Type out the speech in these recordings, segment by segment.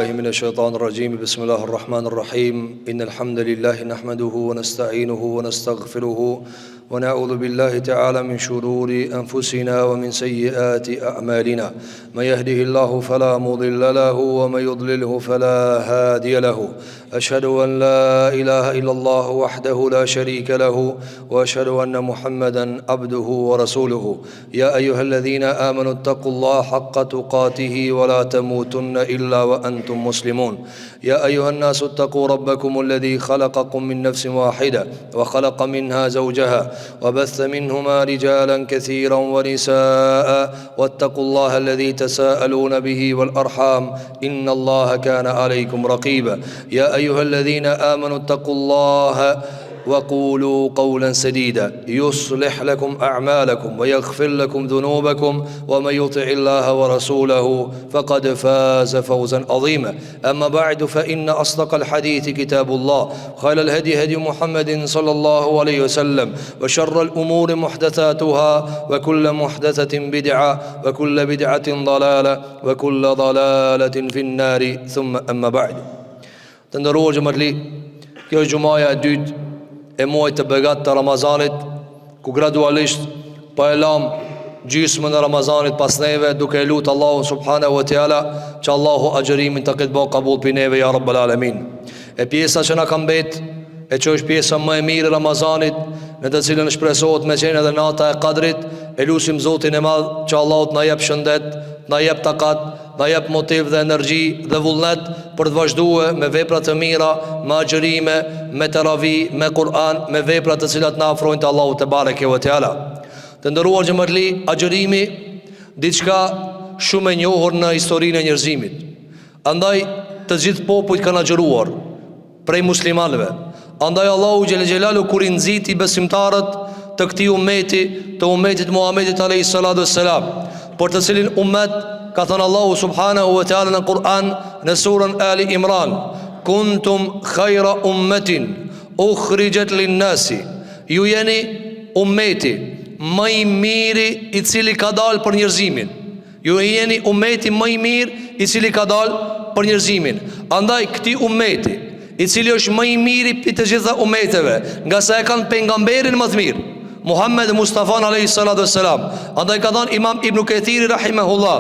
بالله من الشيطان الرجيم بسم الله الرحمن الرحيم إن الحمد لله نحمده ونستعينه ونستغفره ونعوذ بالله تعالى من شرور أنفسنا ومن سيئات أعمالنا من يهده الله فلا مضل له ومن يضلله فلا هادي له أشهد أن لا إله إلا الله وحده لا شريك له وأشهد أن محمدا عبده ورسوله يا أيها الذين آمنوا اتقوا الله حق تقاته ولا تموتن إلا وأنتم مسلمون يا أيها الناس اتقوا ربكم الذي خلقكم من نفس واحدة وخلق منها زوجها وبث منهما رجالا كثيرا ونساء واتقوا الله الذي تساءلون به والأرحام إن الله كان عليكم رقيبا يا أيها الذين آمنوا اتقوا الله وقولوا قولا سديدا يصلح لكم أعمالكم ويغفر لكم ذنوبكم ومن يطع الله ورسوله فقد فاز فوزا عظيما أما بعد فإن أصدق الحديث كتاب الله خير الهدي هدي محمد صلى الله عليه وسلم وشر الأمور محدثاتها وكل محدثة بدعة وكل بدعة ضلالة وكل ضلالة في النار ثم أما بعد تندروا جمرلي kjo është gjumaja e dytë e muajit të begat të Ramazanit, ku gradualisht po e lam gjysmën e Ramazanit pas neve, duke e lutë Allahu subhanahu wa taala që Allahu agjërimin të ketë bëu qabul për neve ya rabbal alamin. E pjesa që na ka mbet, e që është pjesa më e mirë e Ramazanit, në të cilën shpresohet me qenë edhe nata e Qadrit, e lutim Zotin e Madh që Allahu të na jep shëndet, na jep takat, na jep motiv dhe energji dhe vullnet për të vazhduar me vepra të mira, me agjërime, me teravi, me Kur'an, me vepra të cilat na afrojnë te Allahu te bareke ve teala. Të nderuar xhamatli, agjërimi diçka shumë e njohur në historinë e njerëzimit. Andaj të gjithë popujt kanë agjëruar prej muslimanëve. Andaj Allahu xhel xhelalu kur I nxiti besimtarët të këtij ummeti, të ummetit Muhamedit alayhis salatu wassalam, për të cilin ummet ka thënë Allahu subhanahu wa taala në Kur'an në surën Ali Imran: kuntum khayra ummatin ukhrijat lin-nasi, ju jeni ummeti më I miri I cili ka dalë për njerëzimin. Ju jeni ummeti më I mirë I cili ka dalë për njerëzimin. Andaj këtij ummeti I cili është më I miri për të gjitha ummeteve, nga sa e kanë pejgamberin më të mirë, Muhammed Mustafa alayhi salatu wassalam. Andaj ka thënë Imam Ibn Kathiri rahimahullah,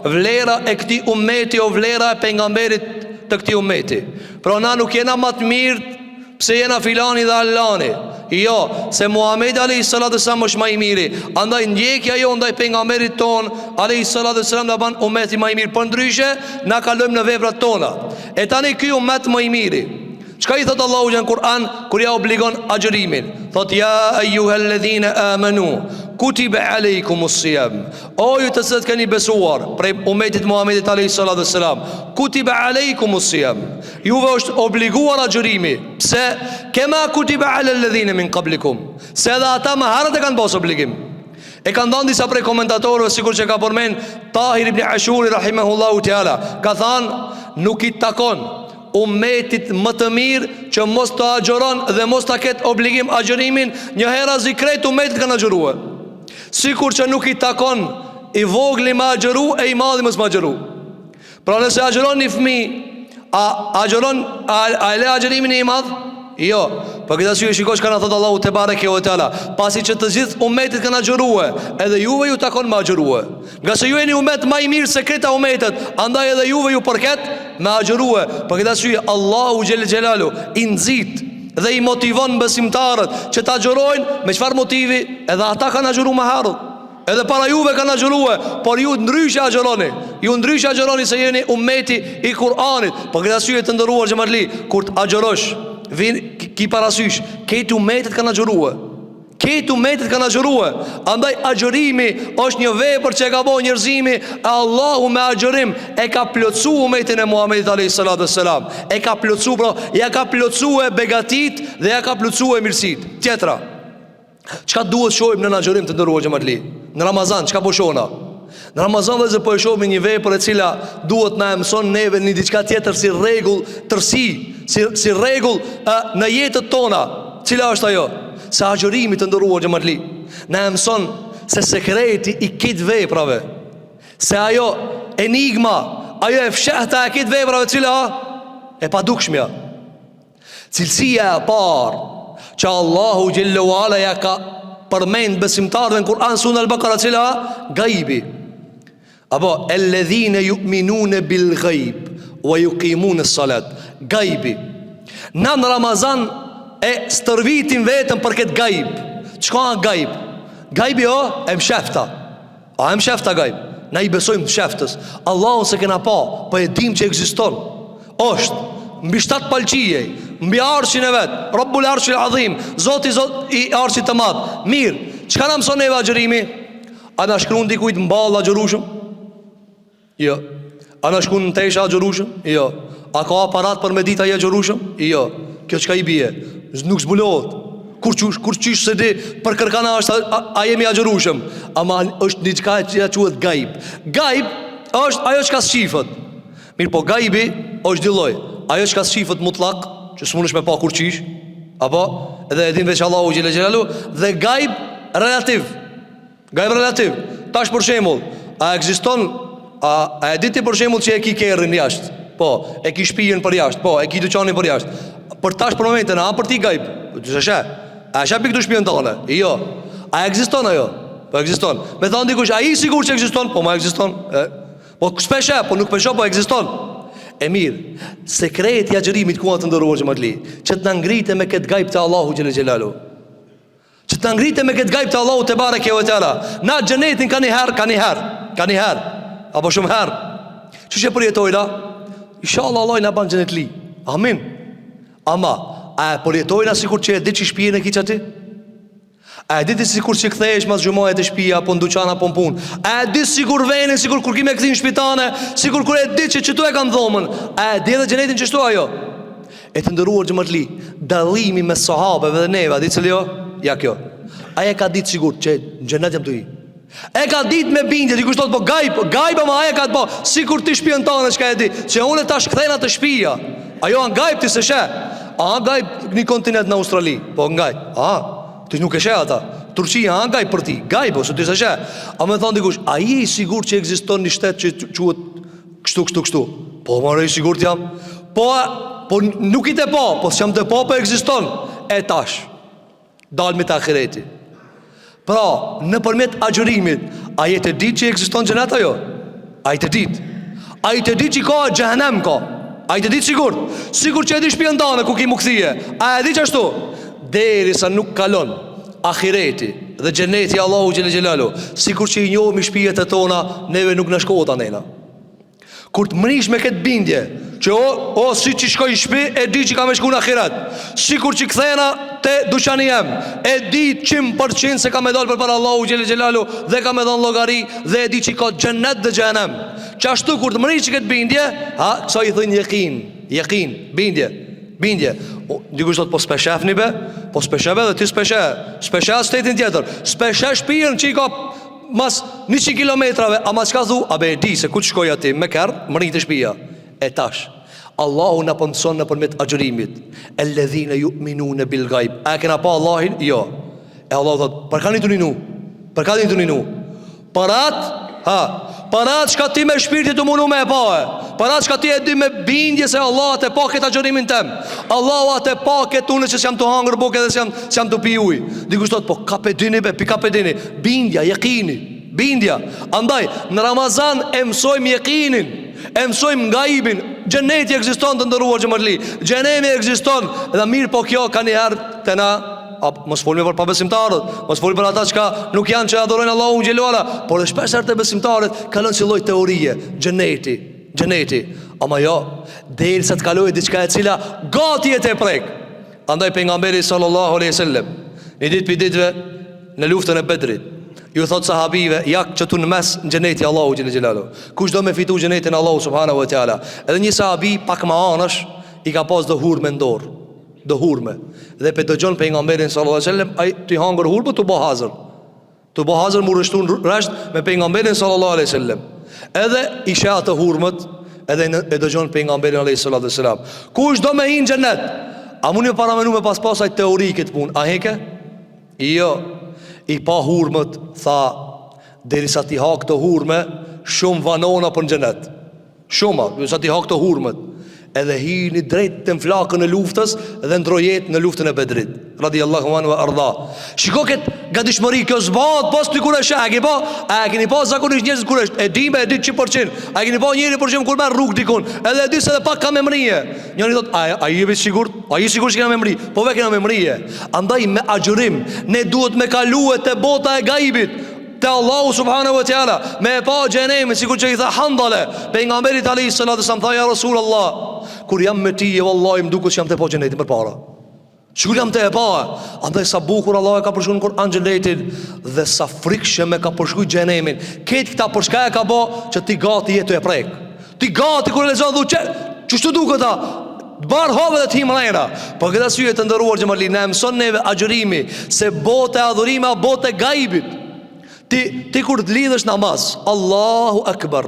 vlera e këtij ummeti o vlera e pejgamberit të këtij ummeti. Pra na nuk jena më të mirë pse jena filani dhe allani. Jo, se Muhammed alayhi salatu wassalam është më I miri. Andaj ndjekja jo ndaj pejgamberit ton alayhi salatu wassalam na ban ummeti më I mirë. Por ndryshe na kalojmë në veprat tona. E tani ky ummet më I miri, çka I thot Allahu në Kur'an kur ja obligon agjërimin? Thot ja ayyuhalladhina amanu kutiba alaykumus siyam. O ju të cilët keni besuar prej ummetit Muhamedit alayhis salatu wassalam, kutiba alaykumus siyam, juve është obliguar agjërimi. Pse? Kema kutiba alal ladhina min qablikum, se edhe ata më herët e kanë pas obligim. E kanë dhënë disa prej komentatorëve, sikur që ka përmend Tahir ibn Ashuri rahimahullahu taala, ka thënë nuk I takon ummetit më të mirë që mos të agjëron dhe mos të ketë obligim agjërimin një herë zikret ummetit kanë agjëruar. Sikur që nuk I takon I vogli më agjëru e I madhi mos më agjëru. Pra nëse agjëron një fëmijë, a le agjërimin e I madh? Jo. Për këtë arsye shikosh kanë thënë Allahu te bareke ve teala, pasi që të gjithë ummetit kanë agjëruar, edhe juve ju takon më agjëruar. Nga se ju jeni ummet më I mirë se këta ummetet, andaj edhe juve ju përket me agjëruar. Për këtë arsye Allahu xhel xhelalu I nxit dhe I motivon besimtarët që të agjërojnë me çfarë motivi? Edhe ata kanë agjëruar më herët, edhe para juve kanë agjëruar, por ju ndryshe agjëroni. Ju ndryshe agjëroni se jeni ummeti I Kur'anit. Për këtë arsye të nderuar xhamatli, kur të agjërosh, vin ki parasysh, këto ummetet kanë agjëruar. Këto ummetet kanë agjëruar. Andaj agjërimi është një vepër që e ka bërë njerëzimi, e Allahu me agjërim e ka plotësuar ummetin e Muhamedit alayhis salatu wassalam. E ka plotësuar, pra, ja ka plotësuar begatit dhe ja ka plotësuar mirësitë. Tjetra, çka duhet shohim në agjërim të nderuar xhamatli? Në Ramazan çka po shohna? Në Ramazan dhe po e shohim një vepër e cila duhet na mëson neve një diçka tjetër si rregull tërsi, si rregull në jetën tona. Cila është ajo? Se agjërimi të nderuar xhamatli na mëson se sekreti I këtij veprave, se ajo enigma, ajo e fshehta e këtë veprave cila e padukshmja. Cilësia e parë që Allahu Jelle Wala ja ka përmend besimtarëve në Kur'an Sura Al-Baqara, cila gajbi. Apo alladhina yu'minuna bil ghaib wa yuqimuna as-salat. Gajbi. Na në Ramazan e stërvitin vetëm për këtë gajb. Çka është gajb? Gajbi e mshefta. A e mshefta gajb? Na i besojmë msheftës. Allahu se kena pa, po e dim që ekziston. Është mbi 7 palqije, mbi arshin e vet, Rabbul Arshil Azim, Zoti i arshit të madh. Mirë, çka na mëson neve agjërimi? A na shkruan dikujt mball agjërushëm? Jo. A na shkruan në tesha agjërushëm? Jo. A ka aparat për me ditë ai agjërushëm? Jo. Kjo çka i bie? Nuk zbulohet. Kur qysh se di për kërkana është a jemi agjërushëm. Ama është diçka që quhet gajb. Gajb është ajo çka shifët. Mirë, po gajbi është dy lloj. Ajo çka shifët mutlak, që s'mundesh me pa kur qish, apo edhe e din veç Allahu Xhela Xhelalu, dhe gajb relativ. Gajb relativ. Tash për shembull, a ekziston, a e di ti për shembull që e ki kerrin jashtë? Po, e ki shtëpinë për jashtë, po, e ki dyqanin për jashtë. Për tash për momentin, a për ti gajb? A sheh pikë shtëpinë tonë? Jo. A ekziston ajo? Po ekziston. Me thon dikush, ai sigurt që ekziston? Po, ma ekziston. Po shpesh, po nuk pesho, po ekziston. E mirë, sekreti i agjërimit ku të ndëruar xhamatli, që të na ngritë me këtë gajb të Allahu Xhela Xhelalu. Që të na ngritë me këtë gajb të Allahu te bareke ve teala. Na xhenetin kanë herë, apo shumë herë. Çu që përjetojna? Inshallah Allah na ban xhenetli. Amin. Ama a përjetojna sikur që e di që shtëpinë e kiç aty? A e di ti sikur që kthehesh mas xhumohet të shtëpia apo në dyqan apo në punë? A e di sikur vjen, sikur kur kimë kthim shpitane, sikur kur e di që çtu e kanë dhomën? A e di edhe xhenetin çështu ajo? E të ndëruar xhamatli, dallimi me sahabeve dhe neve, a di cili jo? Ja kjo. Ai e ka ditë sigurt që në xhenet jam tu i. E ka ditë me bindje, dikush thot po gajb ama ai e ka të po, sikur ti shtëpinë tonë çka e di, që unë tash kthena të shtëpia. Ajo an gajb ti se sheh. A gajb në kontinent në Australi, po ngaj. Ti nuk e sheh ata. Turqia gajb për ti, gajb ose ti se sheh. A më thon dikush, ai i sigurt që ekziston një shtet që quhet kështu. Po marrë i sigurt jam. Po nuk i të po s'jam të po ekziston. E tash dalmi te ahireti. Pra, nëpërmjet agjërimit, a je të ditë që ekziston xhenet ajo? A i të ditë? A i të ditë që ka xhenem ka? A i të ditë sigurt që e di shtëpinë tënde ku ki mu kthije? A e di çashtu? Derisa nuk kalon ahireti dhe xheneti Allahu Xhela Xhelalu, sikur që i njohim shtëpijet e tona, neve nuk na shkohet anena. Kur të mrish me këtë bindje që si që shkoj në shtëpi, e di që ka me shku në ahiret, sikur që kthena te dyqani jem, e di 100% se ka me dalë përpara Allahu Xhela Xhelalu dhe ka me dhënë llogari, dhe e di që ka xhennet dhe xhenem. Qashtu kur të mrish këtë bindje, kësa i thënë jekin, bindje. Dikush thot po speshefni be, po spesheve dhe ti speshe stetin tjetër, speshe shpirën që i ka mas 100 kilometrave, a mas ka dhu, a be e di se ku të shkoj ati, me kërë, më rritë shpia. E tash, Allahu në pëmëson në përmet agjërimit, alladhina yu'minuna bil ghaib. A kena pa Allahin? Jo. E Allah thot, për ka një të ninu? Parat shka ti me shpirtit të munu me e pa parat shka ti e di me bindje se Allah te pa këtë agjërimin tem, Allah te pa këtë une që s'jam të hangër buke dhe s'jam të pi uj. Dikush thot, po ka pedini be, pi ka pedini. Bindja, jekini, bindja. Andaj, në Ramazan e mësojmë jekinin, e mësojmë gajbin. Xheneti ekziston të ndëruar xhamatli, xhenemi ekziston. Dhe mirë, po kjo ka një herë të na, mos folme për pabesimtarët, mos folme për ata që nuk janë që adhurojnë Allahun xhelala, por dhe shpesh herë të besimtarët kalon si lloj teorie, xheneti. Ama jo, derisa të kalojë diçka e cila gati e të prek. Andaj pejgamberi sallallahu alaihi wasallam, një ditë për ditëve në luftën e Bedrit, ju thot sahabive, jak që tu në mes në xheneti Allahu xhelalu. Kush do me fitu xhenetin Allahu subhanahu wa taala? Edhe një sahabi pak më anësh i ka pas do hurme në dorë. Do hurme. Dhe pe dëgjon pejgamberin sallallahu alaihi wasallam, ai ti hangër hurme tu bo hazër. Tu bo hazër mu rështun rresht me pejgamberin sallallahu alaihi wasallam. Edhe i sheh atë hurmët, edhe e dëgjon pejgamberin alaihi sallallahu alaihi wasallam. Kush do me hin xhenet? A mundi paramenu me pasaj teorike të punë? A heke? Jo. I pa hurmët, tha, derisa ti ha këto hurme, shumë vanona për në xhenet. Shuma, sa ti hak të hurmët. Edhe hini drejt të flakën e luftës dhe ndrojet në luftën e Bedrit, radiallahu anhu wa arda. Shiko këtë gatishmëri, kjo zbat pas të kur është, a keni pa zakonisht njerëzit kur është, e di 100%, a keni pa njëri për shembull kur merr rrugë dikun, edhe di se edhe pak ka memrije. Njëri thot, a jemi sigurt? A je sigurt që kena memri? Po ve kena memrije. Andaj me agjërim ne duhet me kaluë te bota e gaibit, te Allahu subhanahu wa taala, me pa xhenemin, sikur që i tha Handale pejgamberit alayhis salatu wasallam, tha ja Rasulullah, kur jam me ti, vallahi më duket se jam te pa xhenetin përpara. Çu jam te e pa. Andaj sa bukur Allah e ka përshkruar në Kur'an xhenetin dhe sa frikshëm e ka përshkruar xhenemin. Këtë këta për çka e ka bë që ti gati jetu e prek. Ti gati kur lexon thu çu duket ta bar hove dhe të himrejna. Po këtë arsye të ndëruar xhamali na mëson neve agjërimi se bota e adhurime, bota e gaibit. Ti kur të lidhësh namaz, Allahu Akbar,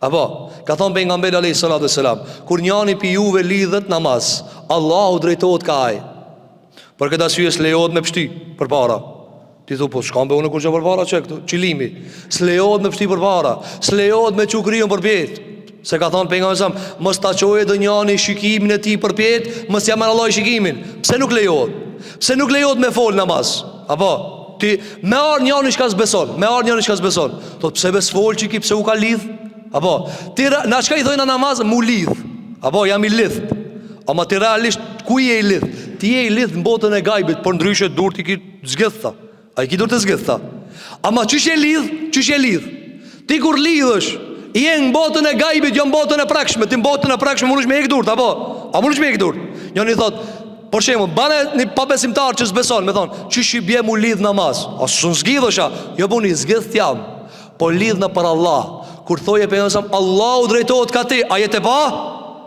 apo, ka thonë pejgamberi alayhis salatu wassalam, kur njani pi juve lidhet namaz, Allahu drejtohet ka ai. Për këtë arsye s'lejohet me pshty përpara. Ti thu po shkambe unë kur që përpara që këtu, qilimi. S'lejohet me pshty përpara, s'lejohet me çukriun përpjet. Se ka thonë pejgamberi sa, mos ta çoje do njani shikimin e tij përpjet, mos ja marr Allah shikimin. Pse nuk lejohet? Pse nuk lejohet me fol namaz? Apo ti me ar njani çka s'beson, thot pse bes fol çiki, pse u ka lidh? Apo ti na çka i thojnë në namaz mu lidh? Apo jam i lidh. Ama ti realisht ku je i lidh? Ti je i lidh në botën e gajbit, por ndryshe dur ti ki zgjedhta. Ai ki dur të zgjedhta. Ama çish je lidh? Çish je lidh? Ti kur lidhësh, je në botën e gajbit, jo në botën e prekshme. Ti në botën e prekshme mundesh me ik durt, apo? A mundesh me ik durt? Njëri thot, për shembull, bane një pabesimtar që s'beson, me thon, çish i bie mu lidh namaz? A s'un zgjidhosha? Jo buni zgjidh jam. Po lidh në për Allah. Kur thoje pejgamberi Allahu drejtohet ka ti, a jetë pa?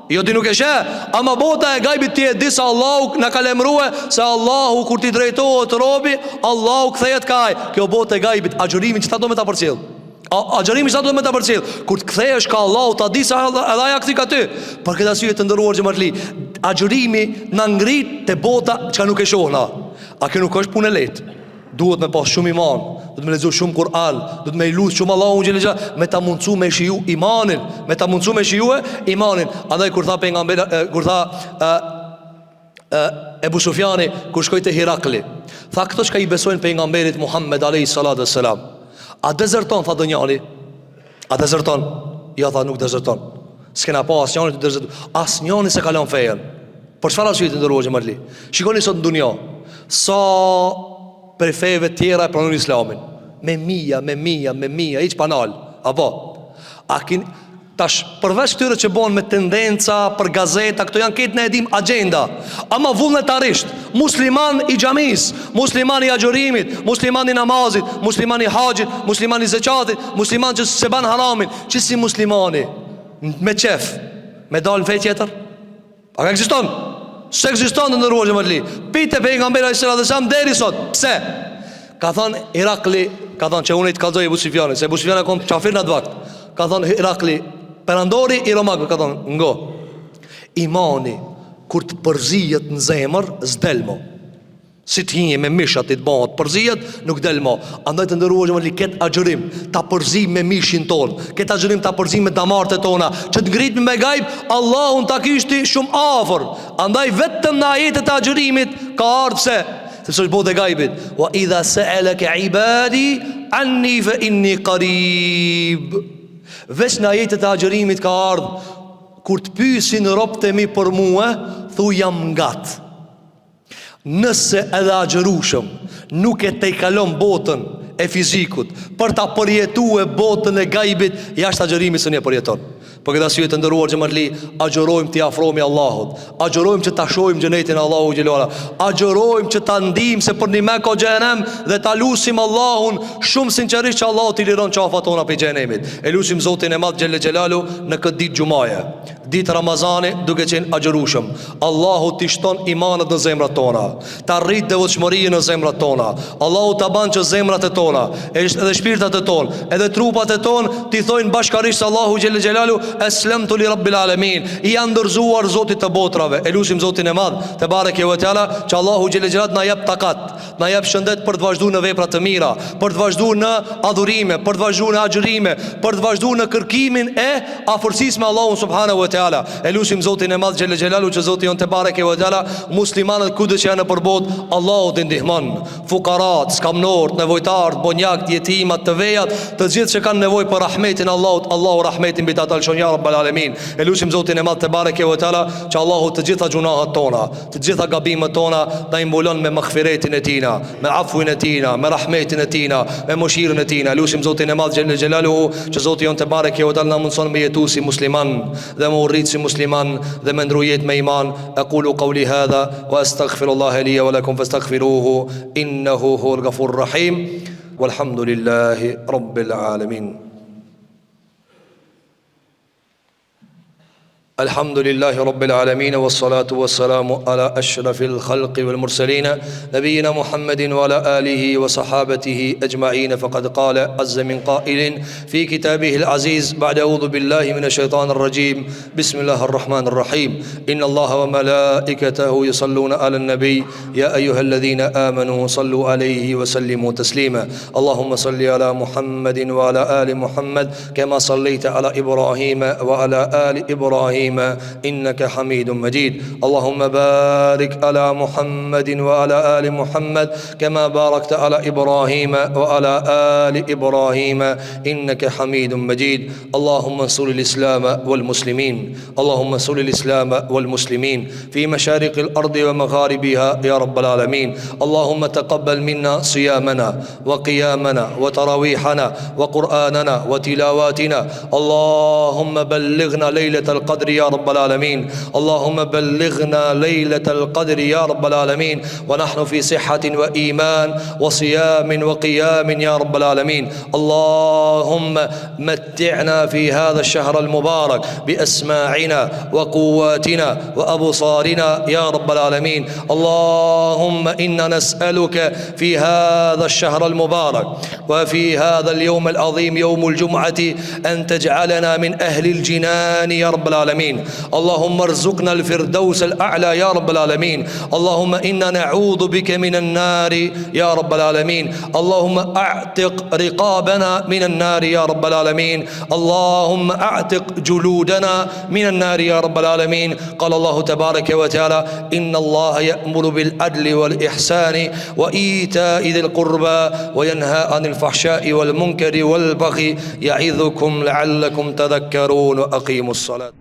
Jo ti nuk e sheh, ama bota e gajbit ti e di se Allahu na ka lemrue se Allahu kur ti drejtohet robi, Allahu kthehet ka ai. Kjo botë e gajbit, agjërimin çfarë do me ta përcjell? Agjërimi çfarë do me ta përcjell? Kur të kthehesh ka Allahu ta di se edhe ai akthi ka ty. Për këtë arsye të ndëruar xhamatli, agjërimi na ngrit te bota çka nuk e shohna. A kjo nuk është punë lehtë. Duhet me pas shumë iman, duhet me lexo shumë Kur'an, duhet me lut shumë Allahu xhelal, me ta mundsu me shiu imanin, Andaj kur tha pejgamberi, kur tha Ebu Sufjani kur shkoi te Herakli, tha këto që i besojnë pejgamberit Muhammed alayhis salatu wassalam, a dezerton, tha donjani? A dezerton? Ja, tha nuk dezerton. S'kena pa asnjëri të dezerton. Asnjëri se kalon fejen. Për çfarë arsye të ndërrohet xhamatli? Shikoni sot në dunjë, sa për feve tjera e pranojnë islamin me mija, hiç panal. Apo tash përveç këtyre që bën me tendenca për gazeta, këto janë këtë ne e dim agenda. Ama vullnetarisht, musliman i xhamis, musliman i agjërimit, musliman i namazit, musliman i haxhit, musliman i zakatit, musliman që se ban haramin, që si muslimani me qef, me dal në fe tjetër? A ka ekziston? Se ekziston në ndërruar xhamatli. Pite pejgamberi sallallahu alajhi wasallam deri sot. Pse? Ka thonë Herakli, ka thonë që unë i të kallzoj Ebu Sufjanin, se Ebu Sufjani ka qenë qafir në atë vakt. Ka thonë Herakli, perandori i romakëve, ka thonë ngo, imani kur të përzihet në zemër s'delmo. Si të hinje me mishat të bëhat përzihet, nuk delmo. Andaj të ndëruar xhamatli, ket agjërim ta përzim me mishin ton, ket agjërim ta përzim me damartet tona, që të ngritmi me gajb Allahun ta kishti shumë afër. Andaj vetëm në ajetet e agjërimit ka ardhur se sepse është botë e gajbit. Wa idha sa'alaka ibadi anni fa inni qarib. Veç në ajetet e agjërimit ka ardhur, kur të pyesin robët e mi për mua, thu jam ngat. Nëse edhe agjërushëm nuk e te i kalon botën e fizikut për ta përjetuar botën e gajbit, jashtë agjërimit së një përjeton. Për këtë arsye të ndëruar xhamatli, agjërojmë të afrohemi Allahut, agjërojmë që ta shohim xhenetin e Allahu xhelala, agjërojmë që ta ndijmë se për një me ka xhenem dhe ta lutim Allahun shumë sinqerisht që Allahu t'i liron qafat tona për xhenemit. E lutim Zotin e Madh xhelle xhelalu në këtë ditë xumaje, ditë Ramazani, duke qenë agjërushëm, Allahu t'i shton imanët në zemrat tona, ta rrit devotshmërinë në zemrat tona. Allahu ta ban që zemrat e tona, edhe shpirtat e tona, edhe trupat e tona t'i thojnë bashkarisht Allahu xhelle xhelalu aslamtu li rabbil alamin, I ndërzuar Zotit të botrave. Elusim Zotin e madh te bareke ve teala që Allahu xhelel xhelat na jep takat, na jep shëndet për të vazhduar në vepra të mira, për të vazhduar në adhurime, për të vazhduar në agjërime, për të vazhduar në kërkimin e afërsisë me Allahun subhanahu wa taala. Elusim Zotin e madh xhelel xhelalu që Zoti jon te bareke ve teala muslimanët kudo që janë nëpër botë, Allahu të ndihmon, fukarat, skamnort, nevojtarët, bonjakt, jetimat, të vejat, të gjithë që kanë nevojë për rahmetin e Allahut, Allahu rahmetin mbi ta talshon ya rabbal alamin. Elusim Zotin e madh te bareke ve teala që Allahu të gjitha gjunahat tona, të gjitha gabimet tona ta imbulon me maghfiretin e tina, me afuin e tina, me rahmetin e tina, me mëshirën e tina. Elusim Zotin e madh xhelel xhelalu që Zoti jon te bareke ve teala na mundson me jetu si musliman dhe me urrit si musliman dhe me ndrujet me iman. Aqulu qawli hadha wa astaghfirullaha li wa lakum fastaghfiruhu innahu huwal ghafurur rahim walhamdulillahi rabbil alamin. الحمد لله رب العالمين والصلاة والسلام على أشرف الخلق والمرسلين نبينا محمد وعلى آله وصحابته أجمعين. فقد قال عز من قائل في كتابه العزيز بعد أعوذ بالله من الشيطان الرجيم بسم الله الرحمن الرحيم إن الله وملائكته يصلون على النبي يا أيها الذين آمنوا صلوا عليه وسلموا تسليما. اللهم صل على محمد وعلى آل محمد كما صليت على إبراهيم وعلى آل إبراهيم إنك حميد مجيد. اللهم بارك على محمد وعلى آل محمد كما باركت على إبراهيم وعلى آل إبراهيم إنك حميد مجيد. اللهم انصر الإسلام والمسلمين، اللهم انصر الإسلام والمسلمين في مشارق الأرض ومغاربها يا رب العالمين. اللهم تقبل منا صيامنا وقيامنا وتراويحنا وقرآننا وتلاواتنا. اللهم بلغنا ليلة القدر يا رب العالمين. اللهم بلغنا ليلة القدر يا رب العالمين ونحن في صحة وإيمان وصيام وقيام يا رب العالمين. اللهم متعنا في هذا الشهر المبارك بأسماعنا وقواتنا وأبصارنا يا رب العالمين. اللهم إنا نسألك في هذا الشهر المبارك وفي هذا اليوم العظيم يوم الجمعة أن تجعلنا من أهل الجنان يا رب العالمين. اللهم ارزقنا الفردوس الأعلى يا رب العالمين. اللهم إنا نعوذ بك من النار يا رب العالمين. اللهم أعتق رقابنا من النار يا رب العالمين. اللهم أعتق جلودنا من النار يا رب العالمين. قال الله تبارك وتعالى إن الله يأمر بالعدل والإحسان وإيتاء ذي القربى وينهى عن الفحشاء والمنكر والبغي يعظكم لعلكم تذكرون. وأقيموا الصلاة.